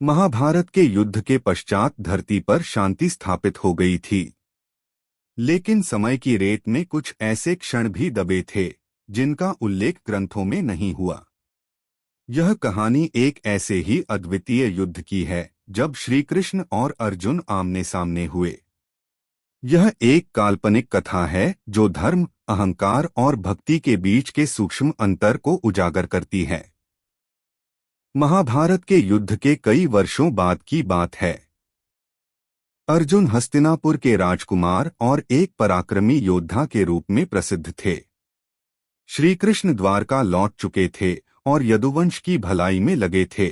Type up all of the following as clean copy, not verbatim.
महाभारत के युद्ध के पश्चात धरती पर शांति स्थापित हो गई थी। लेकिन समय की रेत में कुछ ऐसे क्षण भी दबे थे जिनका उल्लेख ग्रंथों में नहीं हुआ। यह कहानी एक ऐसे ही अद्वितीय युद्ध की है जब श्री कृष्ण और अर्जुन आमने सामने हुए। यह एक काल्पनिक कथा है जो धर्म, अहंकार और भक्ति के बीच के सूक्ष्म अंतर को उजागर करती है। महाभारत के युद्ध के कई वर्षों बाद की बात है। अर्जुन हस्तिनापुर के राजकुमार और एक पराक्रमी योद्धा के रूप में प्रसिद्ध थे। श्री कृष्ण द्वारका लौट चुके थे और यदुवंश की भलाई में लगे थे।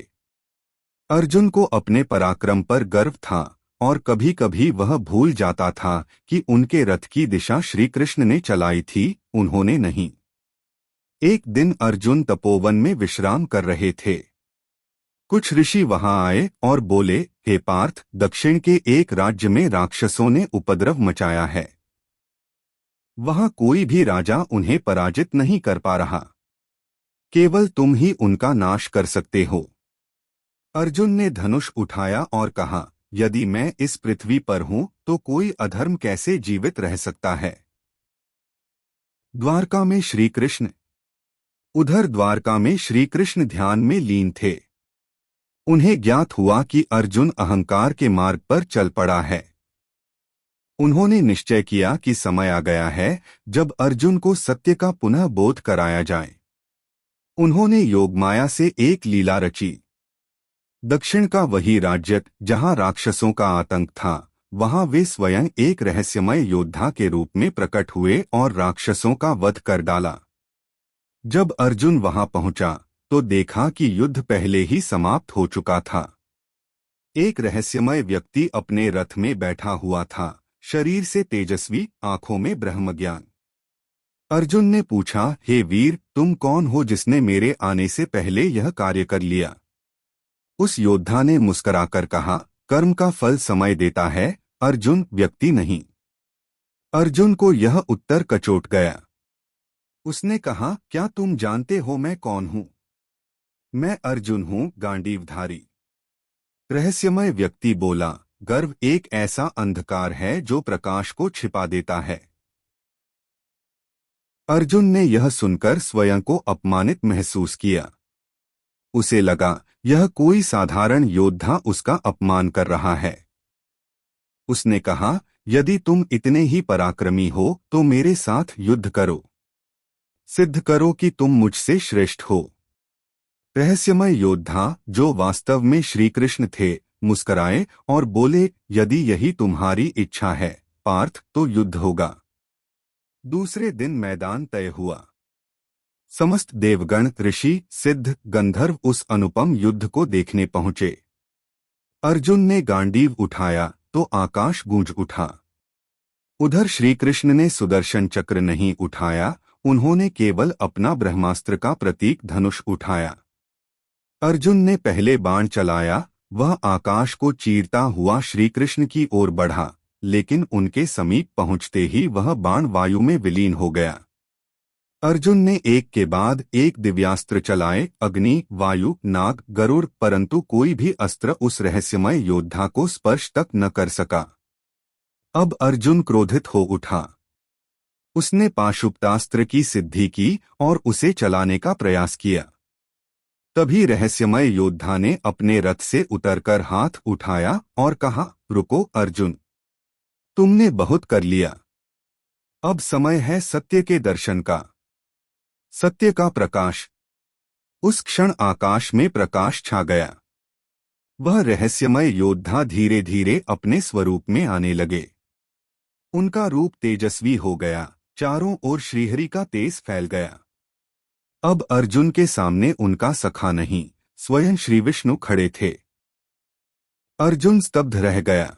अर्जुन को अपने पराक्रम पर गर्व था और कभी कभी वह भूल जाता था कि उनके रथ की दिशा श्री कृष्ण ने चलाई थी, उन्होंने नहीं। एक दिन अर्जुन तपोवन में विश्राम कर रहे थे। कुछ ऋषि वहां आए और बोले, हे पार्थ, दक्षिण के एक राज्य में राक्षसों ने उपद्रव मचाया है। वहां कोई भी राजा उन्हें पराजित नहीं कर पा रहा। केवल तुम ही उनका नाश कर सकते हो। अर्जुन ने धनुष उठाया और कहा, यदि मैं इस पृथ्वी पर हूं तो कोई अधर्म कैसे जीवित रह सकता है। द्वारका में श्री कृष्ण। उधर द्वारका में श्री कृष्ण ध्यान में लीन थे। उन्हें ज्ञात हुआ कि अर्जुन अहंकार के मार्ग पर चल पड़ा है। उन्होंने निश्चय किया कि समय आ गया है जब अर्जुन को सत्य का पुनः बोध कराया जाए। उन्होंने योगमाया से एक लीला रची। दक्षिण का वही राज्य जहां राक्षसों का आतंक था, वहां वे स्वयं एक रहस्यमय योद्धा के रूप में प्रकट हुए और राक्षसों का वध कर डाला। जब अर्जुन वहां पहुंचा तो देखा कि युद्ध पहले ही समाप्त हो चुका था। एक रहस्यमय व्यक्ति अपने रथ में बैठा हुआ था, शरीर से तेजस्वी, आंखों में ब्रह्मज्ञान। अर्जुन ने पूछा, हे वीर, तुम कौन हो जिसने मेरे आने से पहले यह कार्य कर लिया। उस योद्धा ने मुस्कुराकर कहा, कर्म का फल समय देता है, अर्जुन, व्यक्ति नहीं। अर्जुन को यह उत्तर कचोट गया। उसने कहा, क्या तुम जानते हो मैं कौन हूं? मैं अर्जुन हूं, गांडीवधारी। रहस्यमय व्यक्ति बोला, गर्व एक ऐसा अंधकार है जो प्रकाश को छिपा देता है। अर्जुन ने यह सुनकर स्वयं को अपमानित महसूस किया। उसे लगा यह कोई साधारण योद्धा उसका अपमान कर रहा है। उसने कहा, यदि तुम इतने ही पराक्रमी हो तो मेरे साथ युद्ध करो। सिद्ध करो कि तुम मुझसे श्रेष्ठ हो। रहस्यमय योद्धा, जो वास्तव में श्री कृष्ण थे, मुस्कराए और बोले, यदि यही तुम्हारी इच्छा है पार्थ, तो युद्ध होगा। दूसरे दिन मैदान तय हुआ। समस्त देवगण, ऋषि, सिद्ध, गंधर्व उस अनुपम युद्ध को देखने पहुंचे। अर्जुन ने गांडीव उठाया तो आकाश गूंज उठा। उधर श्री कृष्ण ने सुदर्शन चक्र नहीं उठाया, उन्होंने केवल अपना ब्रह्मास्त्र का प्रतीक धनुष उठाया। अर्जुन ने पहले बाण चलाया, वह आकाश को चीरता हुआ श्री कृष्ण की ओर बढ़ा, लेकिन उनके समीप पहुंचते ही वह बाण वायु में विलीन हो गया। अर्जुन ने एक के बाद एक दिव्यास्त्र चलाए, अग्नि, वायु, नाग, गरुड़, परंतु कोई भी अस्त्र उस रहस्यमय योद्धा को स्पर्श तक न कर सका। अब अर्जुन क्रोधित हो उठा। उसने पाशुपतास्त्र की सिद्धि की और उसे चलाने का प्रयास किया। तभी रहस्यमय योद्धा ने अपने रथ से उतरकर हाथ उठाया और कहा, रुको अर्जुन, तुमने बहुत कर लिया। अब समय है सत्य के दर्शन का। सत्य का प्रकाश। उस क्षण आकाश में प्रकाश छा गया। वह रहस्यमय योद्धा धीरे धीरे अपने स्वरूप में आने लगे। उनका रूप तेजस्वी हो गया, चारों ओर श्रीहरि का तेज फैल गया। अब अर्जुन के सामने उनका सखा नहीं, स्वयं श्री विष्णु खड़े थे। अर्जुन स्तब्ध रह गया।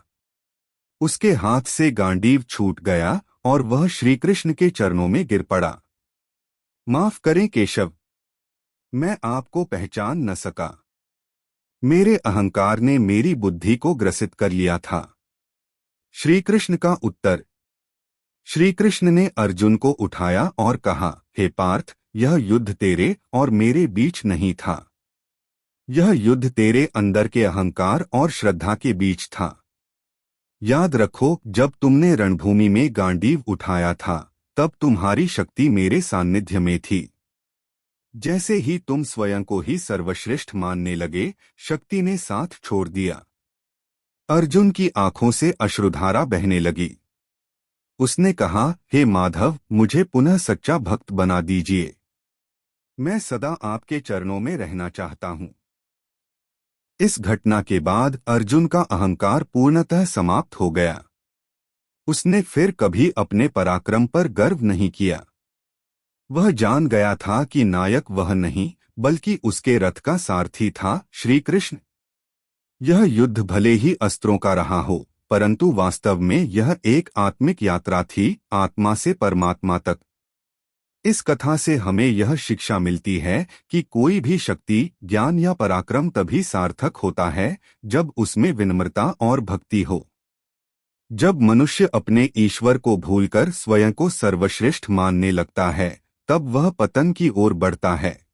उसके हाथ से गांडीव छूट गया और वह श्री कृष्ण के चरणों में गिर पड़ा। माफ करें केशव, मैं आपको पहचान न सका। मेरे अहंकार ने मेरी बुद्धि को ग्रसित कर लिया था। श्री कृष्ण का उत्तर। श्री कृष्ण ने अर्जुन को उठाया और कहा, हे पार्थ, यह युद्ध तेरे और मेरे बीच नहीं था। यह युद्ध तेरे अंदर के अहंकार और श्रद्धा के बीच था। याद रखो, जब तुमने रणभूमि में गांडीव उठाया था, तब तुम्हारी शक्ति मेरे सान्निध्य में थी। जैसे ही तुम स्वयं को ही सर्वश्रेष्ठ मानने लगे, शक्ति ने साथ छोड़ दिया। अर्जुन की आंखों से अश्रुधारा बहने लगी। उसने कहा, हे माधव, मुझे पुनः सच्चा भक्त बना दीजिए। मैं सदा आपके चरणों में रहना चाहता हूँ। इस घटना के बाद अर्जुन का अहंकार पूर्णतः समाप्त हो गया। उसने फिर कभी अपने पराक्रम पर गर्व नहीं किया। वह जान गया था कि नायक वह नहीं, बल्कि उसके रथ का सारथी था, श्री कृष्ण। यह युद्ध भले ही अस्त्रों का रहा हो, परंतु वास्तव में यह एक आत्मिक यात्रा थी, आत्मा से परमात्मा तक। इस कथा से हमें यह शिक्षा मिलती है कि कोई भी शक्ति, ज्ञान या पराक्रम तभी सार्थक होता है जब उसमें विनम्रता और भक्ति हो। जब मनुष्य अपने ईश्वर को भूलकर स्वयं को सर्वश्रेष्ठ मानने लगता है, तब वह पतन की ओर बढ़ता है।